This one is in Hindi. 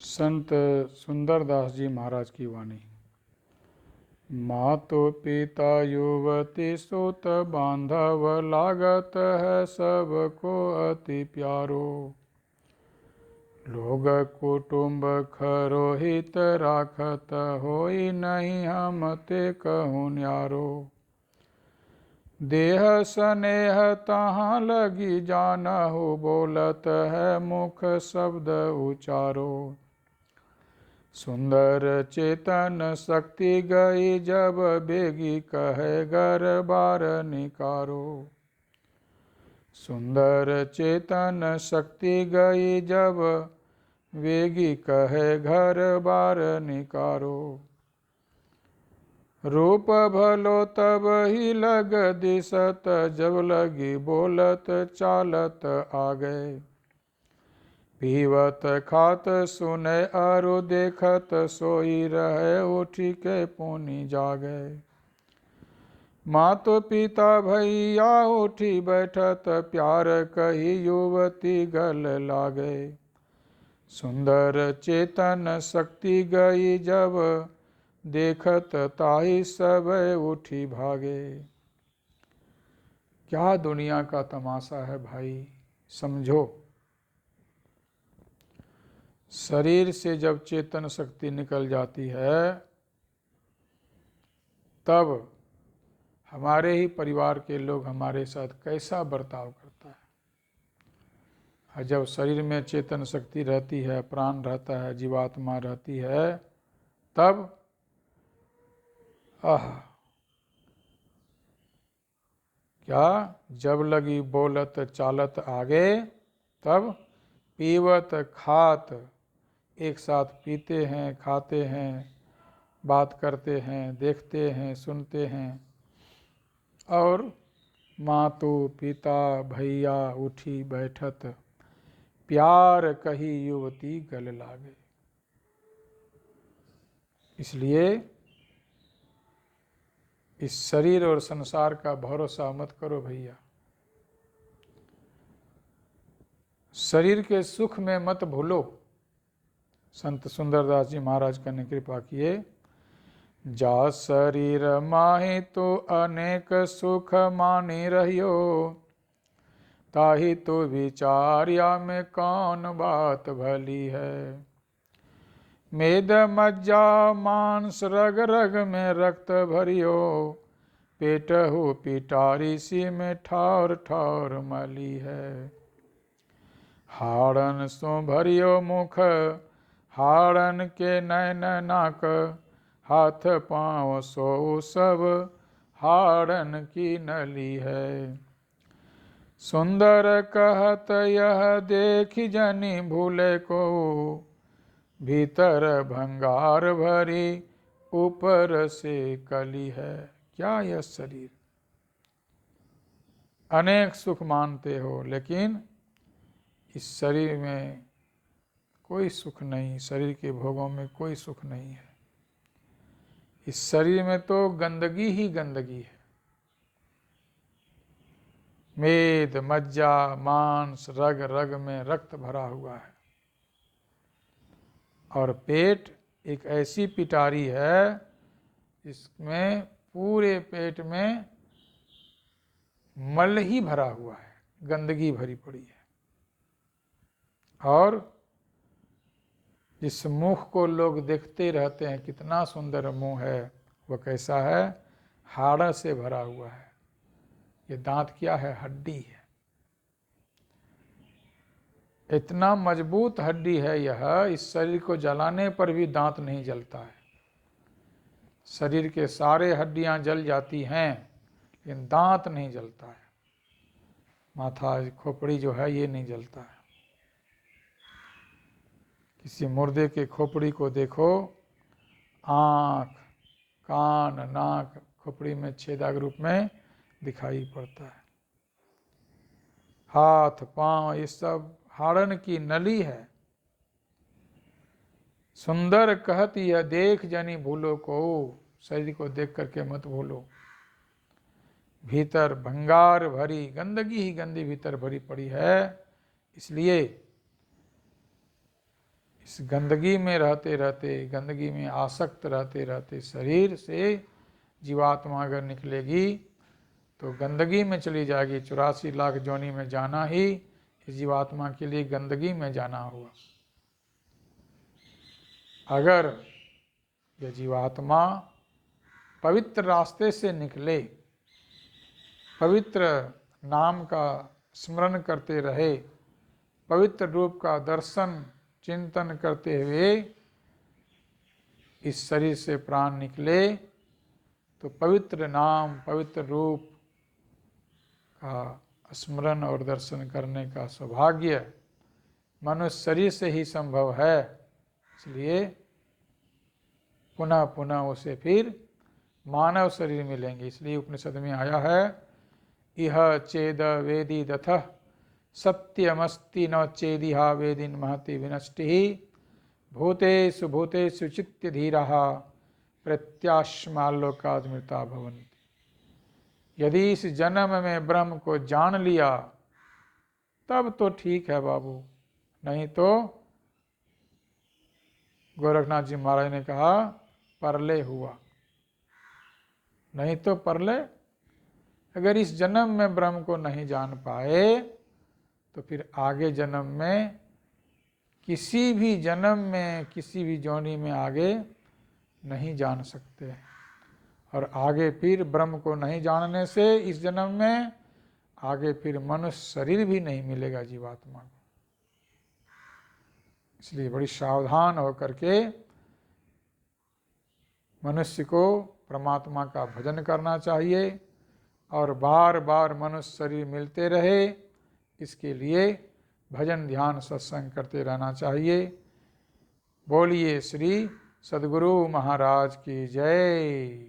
संत सुंदरदास जी महाराज की वाणी। मातो पिता युवती सुत बांधव लागत है सबको अति प्यारो। लोग कुटुंब खरो हित राखत होई नहीं हम ते कहूँ न्यारो। देह स्नेह तहाँ लगी जानहु बोलत है मुख शब्द उचारो। सुंदर चेतन शक्ति गई जब बेगी कहे घर बार निकारो। सुंदर चेतन शक्ति गई जब वेगी कहे घर बार निकारो। रूप भलो तब ही लग दिसत जब लगी बोलत चालत आ गए। पीवत खात सुने अरु देखत सोई रहे उठी के पुनि जागे। मातो पिता भैया उठी बैठत प्यार कही युवती गल लागे। सुंदर चेतन शक्ति गई जब देखत ताही सब उठी भागे। क्या दुनिया का तमाशा है भाई, समझो। शरीर से जब चेतन शक्ति निकल जाती है तब हमारे ही परिवार के लोग हमारे साथ कैसा बर्ताव करता है। और जब शरीर में चेतन शक्ति रहती है, प्राण रहता है, जीवात्मा रहती है, तब क्या जब लगी बोलत चालत आगे, तब पीवत खात एक साथ पीते हैं, खाते हैं, बात करते हैं, देखते हैं, सुनते हैं। और मातो पिता भैया उठी बैठत प्यार कही युवती गल लागे। इसलिए इस शरीर और संसार का भरोसा मत करो भैया। शरीर के सुख में मत भूलो। संत सुंदरदास जी महाराज ने कृपा किए। जा शरीर माही तो अनेक सुख मानी रहियो। ताही तो विचार्या में कौन बात भली है। मेद मज्जा मांस रग रग में रक्त भरियो। पेटहु पिटारी सी में ठौर ठौर मली है। हाड़न सो भरियो मुख हाड़न के नैन नाक। हाथ पाँव सो सब हाड़न की नली है। सुंदर कहत यह देख जनी भूले को। भीतर भंगार भरी ऊपर से कली है। क्या यह शरीर अनेक सुख मानते हो, लेकिन इस शरीर में कोई सुख नहीं। शरीर के भोगों में कोई सुख नहीं है। इस शरीर में तो गंदगी ही गंदगी है। मेद मज्जा मांस रग रग में रक्त भरा हुआ है। और पेट एक ऐसी पिटारी है इसमें पूरे पेट में मल ही भरा हुआ है, गंदगी भरी पड़ी है। और जिस मुख को लोग देखते रहते हैं कितना सुंदर मुंह है, वह कैसा है? हाड़ से भरा हुआ है। ये दांत क्या है? हड्डी है। इतना मजबूत हड्डी है यह, इस शरीर को जलाने पर भी दांत नहीं जलता है। शरीर के सारे हड्डियां जल जाती हैं लेकिन दांत नहीं जलता है। माथा खोपड़ी जो है ये नहीं जलता है। किसी मुर्दे के खोपड़ी को देखो, आँख, कान, नाक खोपड़ी में छेदा के रूप में दिखाई पड़ता है। हाथ पांव ये सब हाड़न की नली है। सुंदर कहती यह देख जनी भूलो को। शरीर को देख करके मत भूलो। भीतर भंगार भरी गंदगी ही गंदी भीतर भरी पड़ी है। इसलिए इस गंदगी में रहते रहते, गंदगी में आसक्त रहते रहते शरीर से जीवात्मा अगर निकलेगी तो गंदगी में चली जाएगी। 84 लाख जोनी में जाना ही इस जीवात्मा के लिए गंदगी में जाना हुआ। अगर यह जीवात्मा पवित्र रास्ते से निकले, पवित्र नाम का स्मरण करते रहे, पवित्र रूप का दर्शन चिंतन करते हुए इस शरीर से प्राण निकले, तो पवित्र नाम, पवित्र रूप का स्मरण और दर्शन करने का सौभाग्य मनुष्य शरीर से ही संभव है। इसलिए पुनः पुनः उसे फिर मानव शरीर मिलेंगे। इसलिए उपनिषद में आया है, इह चेद वेदी दथ सत्यमस्ति न चेदिहा वेदिन महति विनष्टि भूतेषु भूतेषु चित्त धीरः प्रत्याश्मालोकादमृता भवन्ति। यदि इस जन्म में ब्रह्म को जान लिया तब तो ठीक है बाबू, नहीं तो गोरखनाथ जी महाराज ने कहा परले हुआ, नहीं तो परले। अगर इस जन्म में ब्रह्म को नहीं जान पाए तो फिर आगे जन्म में, किसी भी जन्म में, किसी भी जोनी में आगे नहीं जान सकते। और आगे फिर ब्रह्म को नहीं जानने से इस जन्म में आगे फिर मनुष्य शरीर भी नहीं मिलेगा जीवात्मा को। इसलिए बड़ी सावधान होकर के मनुष्य को परमात्मा का भजन करना चाहिए और बार बार मनुष्य शरीर मिलते रहे, इसके लिए भजन ध्यान सत्संग करते रहना चाहिए। बोलिए श्री सद्गुरु महाराज की जय।